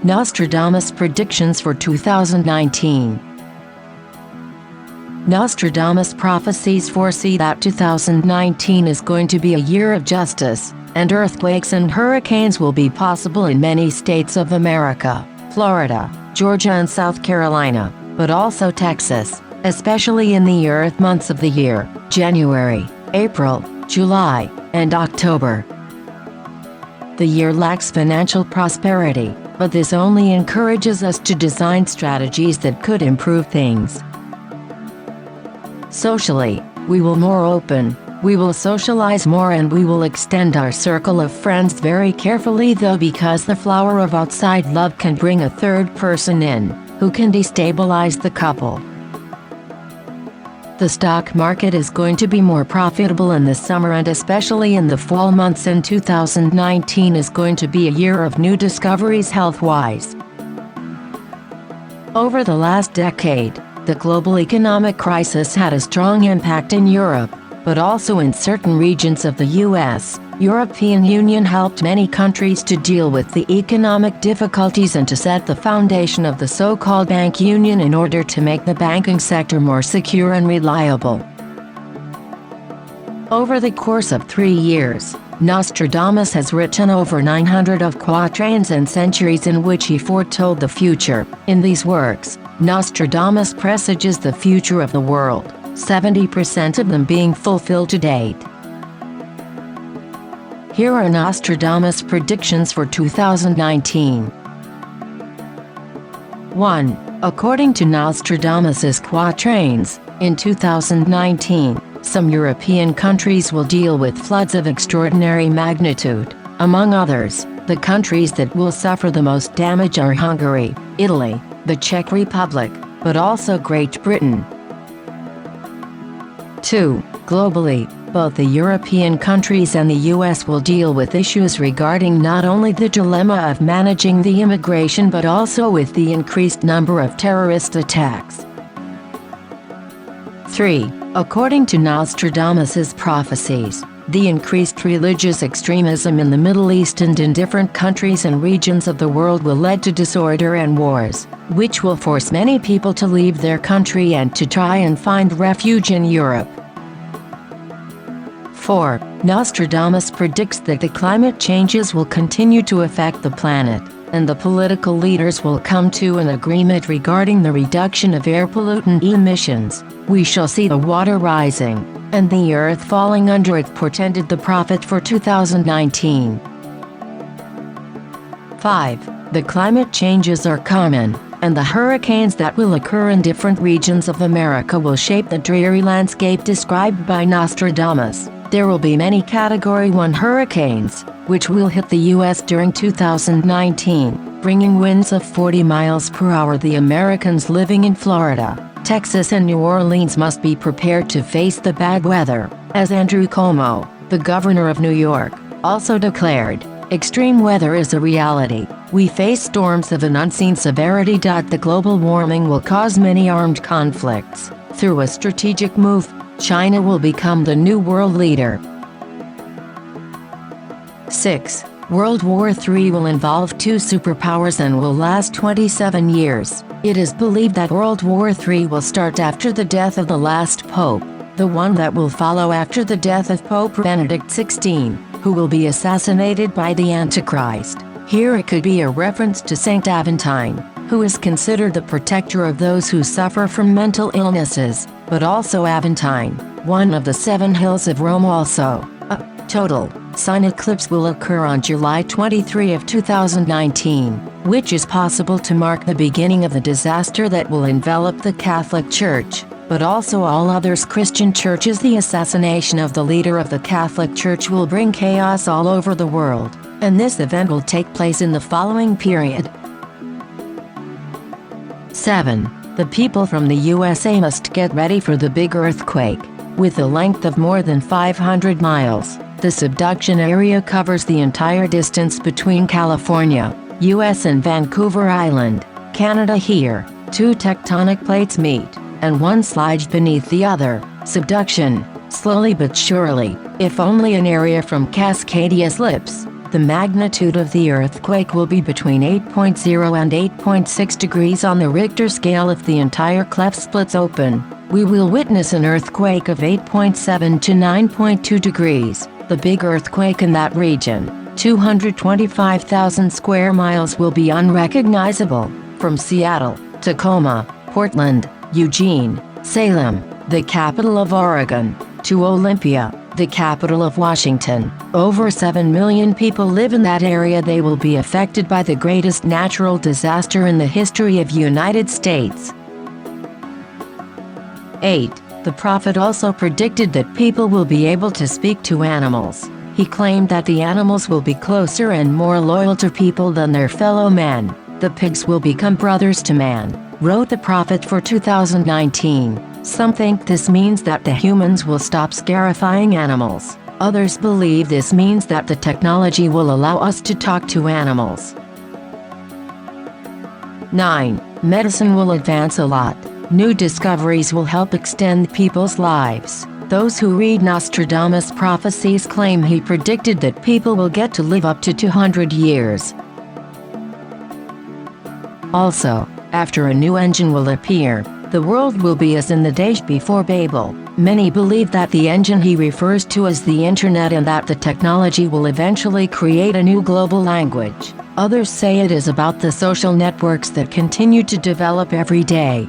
Nostradamus predictions for 2019. Nostradamus prophecies foresee that 2019 is going to be a year of justice, and earthquakes and hurricanes will be possible in many states of America, Florida, Georgia and South Carolina, but also Texas, especially in the earth months of the year, January, April, July, and October. The year lacks financial prosperity, but this only encourages us to design strategies that could improve things. Socially, we will more open, we will socialize more and we will extend our circle of friends very carefully though because the flower of outside love can bring a third person in, who can destabilize the couple. The stock market is going to be more profitable in the summer and especially in the fall months, and 2019 is going to be a year of new discoveries health-wise. Over the last decade, the global economic crisis had a strong impact in Europe, but also in certain regions of the US. European Union helped many countries to deal with the economic difficulties and to set the foundation of the so-called bank union in order to make the banking sector more secure and reliable. Over the course of 3 years, Nostradamus has written over 900 of quatrains and centuries in which he foretold the future. In these works, Nostradamus presages the future of the world, 70% of them being fulfilled to date. Here are Nostradamus predictions for 2019. 1. According to Nostradamus's quatrains, in 2019, some European countries will deal with floods of extraordinary magnitude. Among others, the countries that will suffer the most damage are Hungary, Italy, the Czech Republic, but also Great Britain. 2. Globally, both the European countries and the US will deal with issues regarding not only the dilemma of managing the immigration but also with the increased number of terrorist attacks. 3. According to Nostradamus's prophecies, the increased religious extremism in the Middle East and in different countries and regions of the world will lead to disorder and wars, which will force many people to leave their country and to try and find refuge in Europe. 4. Nostradamus predicts that the climate changes will continue to affect the planet, and the political leaders will come to an agreement regarding the reduction of air pollutant emissions. We shall see the water rising, and the earth falling under it, portended the prophet for 2019. 5. The climate changes are common, and the hurricanes that will occur in different regions of America will shape the dreary landscape described by Nostradamus. There will be many Category 1 hurricanes, which will hit the U.S. during 2019, bringing winds of 40 miles per hour. The Americans living in Florida, Texas and New Orleans must be prepared to face the bad weather, as Andrew Cuomo, the governor of New York, also declared. Extreme weather is a reality. We face storms of an unseen severity. The global warming will cause many armed conflicts. Through a strategic move, China will become the new world leader. 6. World War III will involve two superpowers and will last 27 years. It is believed that World War III will start after the death of the last pope, the one that will follow after the death of Pope Benedict XVI, who will be assassinated by the Antichrist. Here it could be a reference to Saint Aventine, who is considered the protector of those who suffer from mental illnesses, but also Aventine, one of the 7 hills of Rome. Also, a total sun eclipse will occur on July 23 of 2019, which is possible to mark the beginning of the disaster that will envelop the Catholic Church, but also all other Christian churches. The assassination of the leader of the Catholic Church will bring chaos all over the world, and this event will take place in the following period. 7. The people from the USA must get ready for the big earthquake. With a length of more than 500 miles, the subduction area covers the entire distance between California, US and Vancouver Island, Canada. Here, 2 tectonic plates meet, and one slides beneath the other. Subduction, slowly but surely, If only an area from Cascadia slips, the magnitude of the earthquake will be between 8.0 and 8.6 degrees on the Richter scale. If the entire cleft splits open, we will witness an earthquake of 8.7 to 9.2 degrees. The big earthquake in that region, 225,000 square miles, will be unrecognizable. From Seattle, Tacoma, Portland, Eugene, Salem, the capital of Oregon, to Olympia, the capital of Washington, over 7 million people live in that area. They will be affected by the greatest natural disaster in the history of United States. 8. The prophet also predicted that people will be able to speak to animals. He claimed that the animals will be closer and more loyal to people than their fellow men. The pigs will become brothers to man, wrote the prophet for 2019. Some think this means that the humans will stop scarifying animals. Others believe this means that the technology will allow us to talk to animals. 9. Medicine will advance a lot. New discoveries will help extend people's lives. Those who read Nostradamus' prophecies claim he predicted that people will get to live up to 200 years. Also, after a new engine will appear, the world will be as in the days before Babel. Many believe that the engine he refers to is the internet and that the technology will eventually create a new global language. Others say it is about the social networks that continue to develop every day.